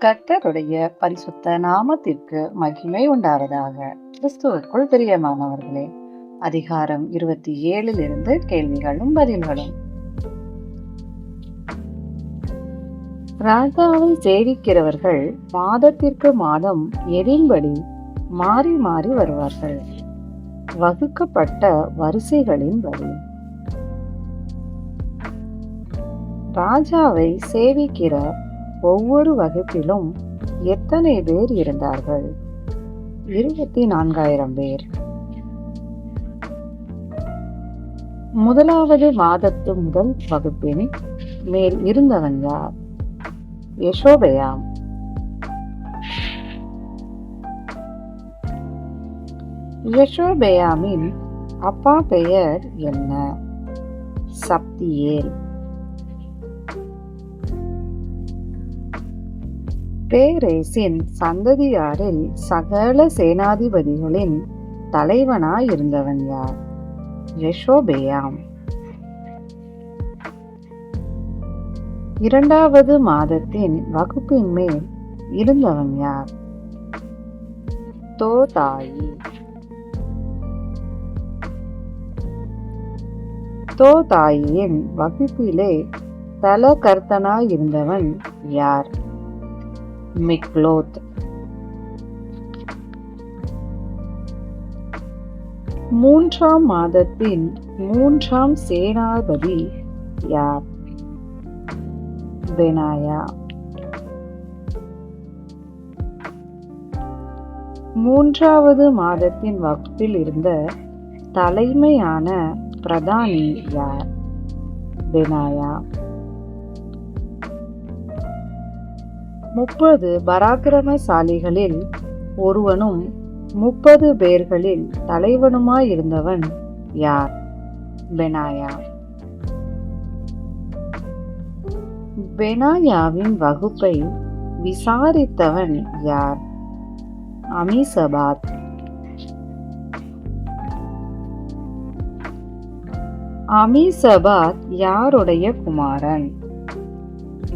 கர்த்தருடைய பரிசுத்த நாமத்திற்கு மகிமை உண்டாவதாக. கிறிஸ்துவுக்குள் பிரியமானவர்களே, அதிகாரம் 27 கேள்விகளும் பதில்களும். ராஜாவை சேவிக்கிறவர்கள் மாதத்திற்கு மாதம் எதின்படி மாறி மாறி வருவார்கள், வகுக்கப்பட்ட வரிசைகளின்படி. ராஜாவை சேவிக்கிற ஒவ்வொரு வகுப்பிலும் எத்தனை பேர் இருந்தார்கள்? 24,000 பேர். முதலாவது மாதத்து முதல் வகுப்பின் மேல் இருந்தவன் யார்? யெஷோபெயாம். யெஷோபெயாமின் அப்பா பெயர் என்ன? சப்தியேல். பேரேசின் சந்ததியாரில் சகல சேனாதிபதிகளின் தலைவனாயிருந்தவன் யார்? யெஷோபெயாம். இரண்டாவது மாதத்தின் வகுப்பின் மேல் இருந்தவன் யார்? தோதாயி. தோதாயின் வகுப்பிலே தலகர்த்தனாயிருந்தவன் யார்? மிக்லோத். மூன்றாம் மாதத்தின் மூன்றாம் சேனாபதி யார்? பெனாயா. மூன்றாவது மாதத்தின் வகுப்பில் இருந்த தலைமையான பிரதானி யார்? பெனாயா. 30 பராக்கிரமசாலிகளில் ஒருவனும் 30 பேர்களில் தலைவனுமாயிருந்தவன் யார்? பெனாயா. பெனாயாவின் வகுப்பை விசாரித்தவன் யார்? அமிசபாத். அமிசபாத் யாருடைய குமாரன்?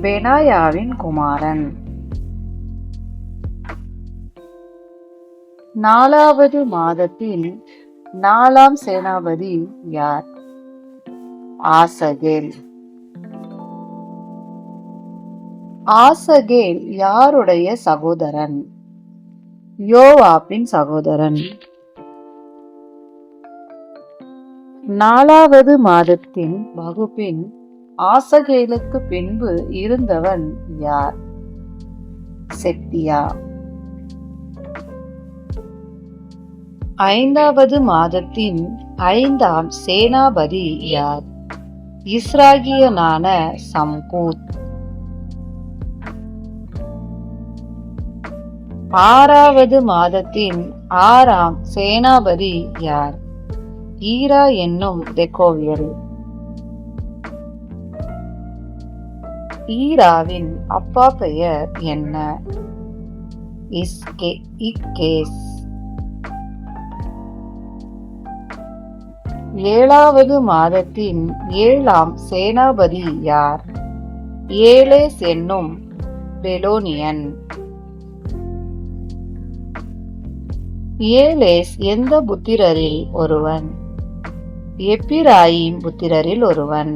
பெனாயாவின் குமாரன். நாலாவது மாதத்தின் நாலாம் சேனாபதி யார்? ஆசகேல். ஆசகேல் யாருடைய சகோதரன்? யோவாபின் சகோதரன். நாலாவது மாதத்தின் வகுப்பின் ஆசகேலுக்கு பின்பு இருந்தவன் யார்? செத்தியா. ஐந்தாவது மாதத்தின் 5ஆம் சேனாபதி யார்? இஸ்ராகியனான சம்கூத். ஆறாவது மாதத்தின் 6ஆம் சேனாபதி யார்? ஈரா என்னும் தெக்கோவியல். ஈராவின் அப்பா பெயர் என்ன? இக்கேஸ். ஏழாவது மாதத்தின் 7ஆம் சேனாபதி யார்? ஏலேஸ் என்னும் பெலோனியன். ஏலேஸ் எந்த புத்திரரில் ஒருவன்? எப்பிராயிம் புத்திரரில் ஒருவன்.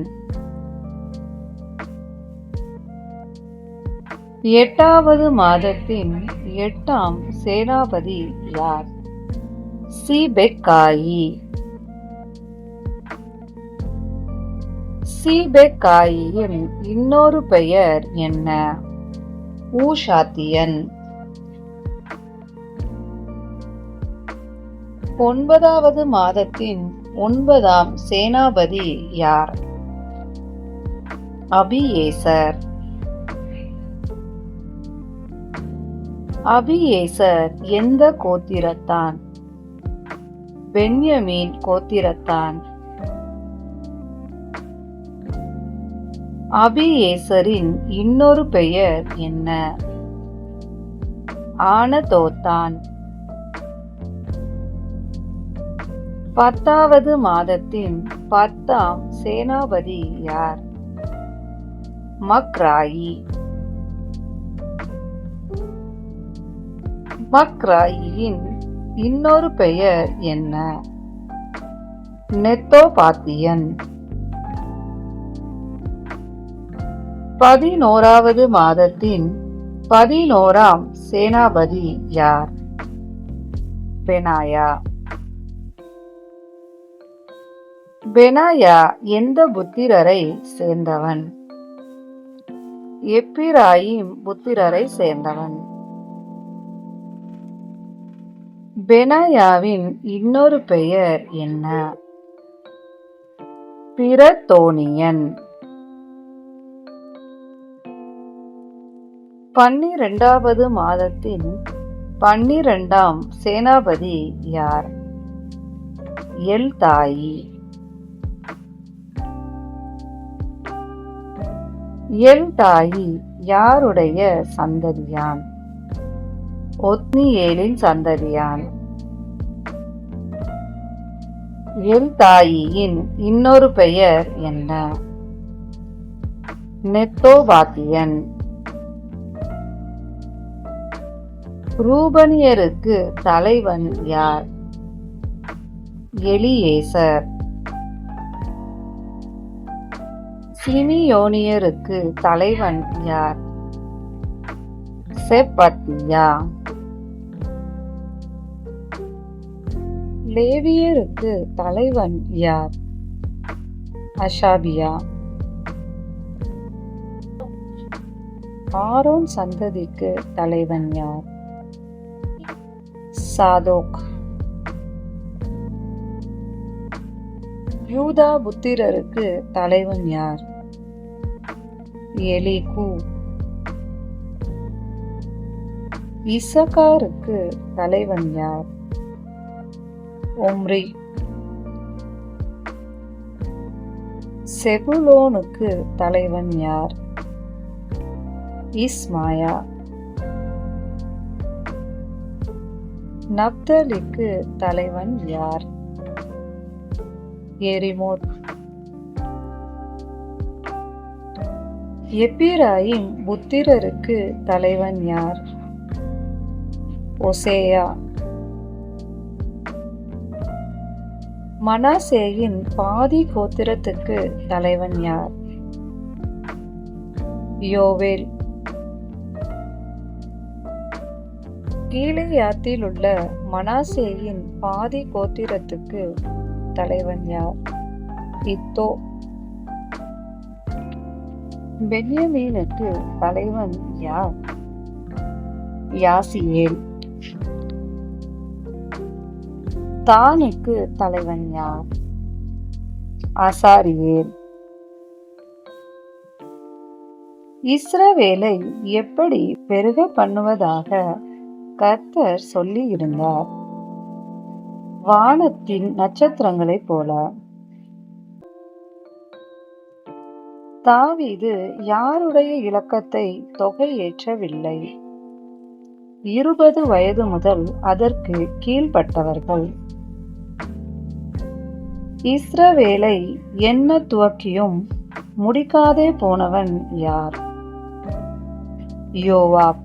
8வது மாதத்தின் 8ஆம் சேனாபதி யார்? சீபெக்காயி. சீபெக்காயின் இன்னொரு பெயர் என்ன? ஊஷாத்தியன். 9வது மாதத்தின் 9ஆம் சேனாபதி யார்? அபியேசர். அபியேசர் எந்த கோத்திரத்தான்? பென்யமீன் கோத்திரத்தான். அபியேசரின் இன்னொரு பெயர் என்ன? ஆனதோத்தான். 10வது மாதத்தின் 10ஆம் சேனாபதி யார்? மக்ராயி. மக்ராயியின் இன்னொரு பெயர் என்ன? நெத்தோபாத்தியன். 11வது மாதத்தின் 11ஆம் சேனாபதி யார்? பெனாயா. பெனாயா எந்த புத்திரரை சேர்ந்தவன்? எப்பிராயிம் புத்திரரை சேர்ந்தவன். பெனாயாவின் இன்னொரு பெயர் என்ன? பிரத்தோனியன். 12வது மாதத்தின் 12ஆம் சேனாபதி யார்? எல்தாயி. எல்தாயி யாருடைய சந்ததியான்? ஒத்னியேலின் சந்ததியான். எல்தாயியின் இன்னொரு பெயர் என்ன? நெத்தோபாத்தியன். ரூபனியருக்கு தலைவன் யார்? எலியேசர். சிமியோனியருக்கு தலைவன் யார்? செப்பத்தியா. லேவியருக்கு தலைவன் யார்? அஷாபியா. ஆரோன் சந்ததிக்கு தலைவன் யார்? சாதோக். யூதா புத்திரருக்கு தலைவன் யார்? எலிகு. இசக்காருக்கு தலைவன் யார்? ஒம்ரி. செபுலோனுக்கு தலைவன் யார்? இஸ்மாயா. நப்தலிக்கு தலைவன் யார்? எரிமோத். எப்பிராயிம் புத்திரருக்கு தலைவன் யார்? ஒசேயா. மனாசேயின் பாதி கோத்திரத்துக்கு தலைவன் யார்? யோவேல். கீலேயாத்தில் உள்ள மனாசேயின் பாதி கோத்திரத்துக்கு தலைவன் யார்? இத்தோ. பென்யமீனுக்கு தலைவன் யார்? யாசியேல். தானுக்கு தலைவன் யார்? அசாரியேல். இஸ்ரவேலை எப்படி பெருக பண்ணுவதாக கர்த்தர் சொல்லி இருந்தார்? வானத்தின் நட்சத்திரங்களைப் போல. தாவீது யாருடைய இலக்கத்தை தொகையேற்றவில்லை? 20 வயது முதல் அதற்கு கீழ்ப்பட்டவர்கள். இஸ்ரவேலை எண்ண துவக்கியும் முடிக்காதே போனவன் யார்? யோவாப்.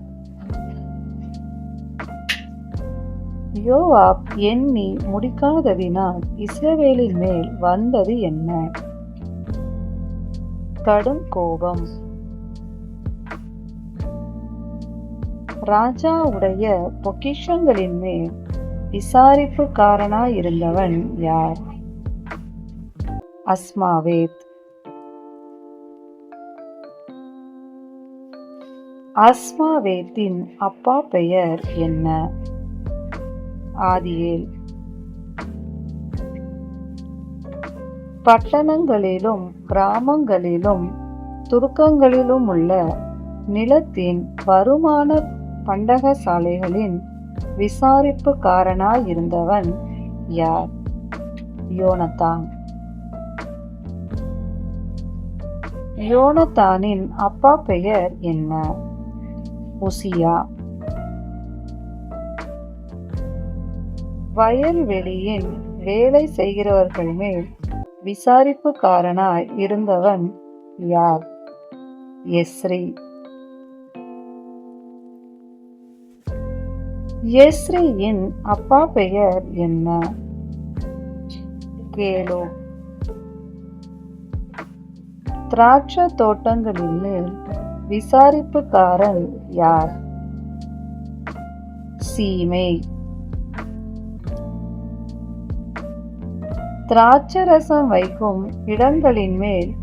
யோவாப் எண்ணி முடிக்காததினால் இஸ்ரவேலின் மேல் வந்தது என்ன? கடும் கோபம். ராஜாவுடைய பொக்கிஷங்களின் மேல் விசாரிப்புக்காரனாயிருந்தவன் யார்? அஸ்மாவேத். அஸ்மாவேத்தின் அப்பா பெயர் என்ன? ஆதியேல். பட்டணங்களிலும் கிராமங்களிலும் துருக்கங்களிலும் உள்ள நிலத்தின் வருமான பண்டகசாலைகளின் விசாரிப்புக்காரனாயிருந்தவன் யார்? யோனத்தான். யோனத்தானின் அப்பா பெயர் என்ன? உசியா. வயல்வெளியின் வேலை செய்கிறவர்கள் மேல் விசாரிப்புக்காரனாய் இருந்தவன் யார்? எஸ்ரி. எஸ்ரியின் அப்பா பெயர் என்ன? கேலோ. திராட்சை தோட்டங்களின் மேல் விசாரிப்புக்காரன் யார்? சீமை. திராட்சரசம் வைக்கும் இடங்களின் மேல்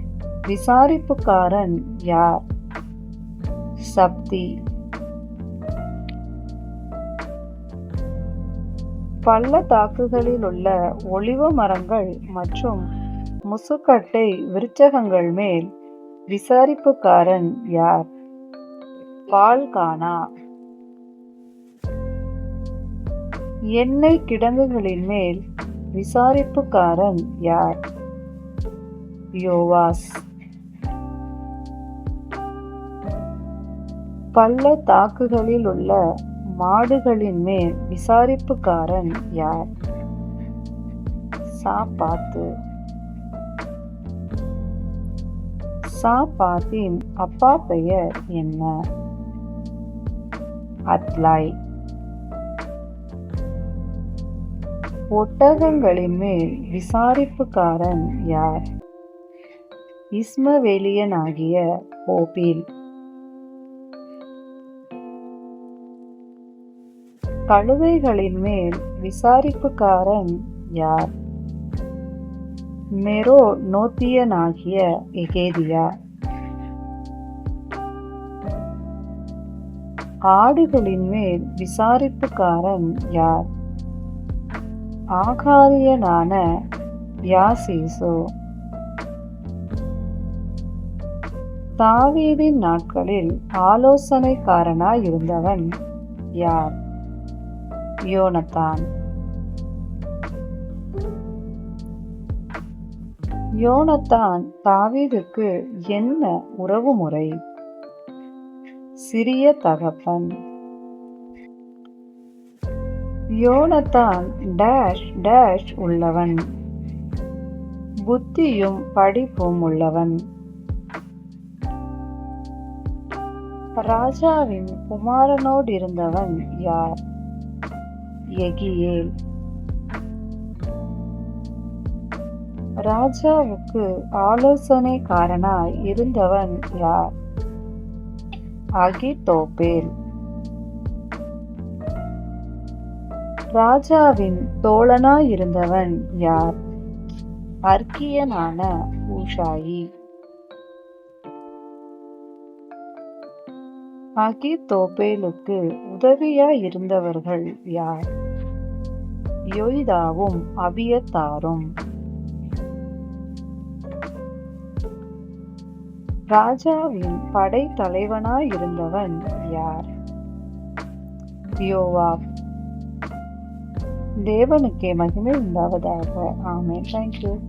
விசாரிப்புக்காரன் யார்? சப்தி. பள்ளத்தாக்குகளில் உள்ள ஒலிவ மரங்கள் மற்றும் முசுக்கட்டை விருட்சகங்கள் மேல் விசாரிப்புக்காரன் யார்? பால்கானா. எண்ணெய் கிடங்குகளின் மேல் விசாரிப்புக்காரன் யார்? யோவாஸ். பள்ளத்தாக்குகளில் உள்ள மாடுகளின் மேல் விசாரிப்புக்காரன் யார்? சாப்பாத்து. சாப்பாத்தின் அப்பா பெயர் என்ன? அத்லாய். ஒட்டகங்களின் மேல் விசாரிப்புக்காரன் யார்? இஸ்மவேலியனாகிய ஓபில். கழுதைகளின் மேல் விசாரிப்புக்காரன் யார்? மெரோ நோத்தியனாகிய எகேதியா. ஆடுகளின் மேல் விசாரிப்புக்காரன் யார்? ஆகாரியனான யாசீசோ. தாவீதின் நாட்களில் ஆலோசனைக்காரனாயிருந்தவன் யார்? யோனத்தான். யோனத்தான் தாவீதுக்கு என்ன உறவுமுறை? சிறிய தகப்பன். யோனத்தான் டேஷ் டேஷ் உள்ளவன். புத்தியும் படிப்பும் உள்ளவன். ராஜாவின் குமாரனோடிருந்தவன் யார்? எகியேல். ராஜாவுக்கு ஆலோசனைக்காரனாய் இருந்தவன் யார்? அகித்தோப்பேல். ராஜாவின் தோழனாயிருந்தவன் யார்? அர்க்கியனான ஊஷாயி. அகித்தோப்பேலுக்கு உதவியாயிருந்தவர்கள் யார்? யோய்தாவும் அபியத்தாரும். ராஜாவின் படை தலைவனாயிருந்தவன் யார்? யோவாப். தேவனுக்கே மகிமை உண்டாவதாக. ஆமென். தேங்க்யூ.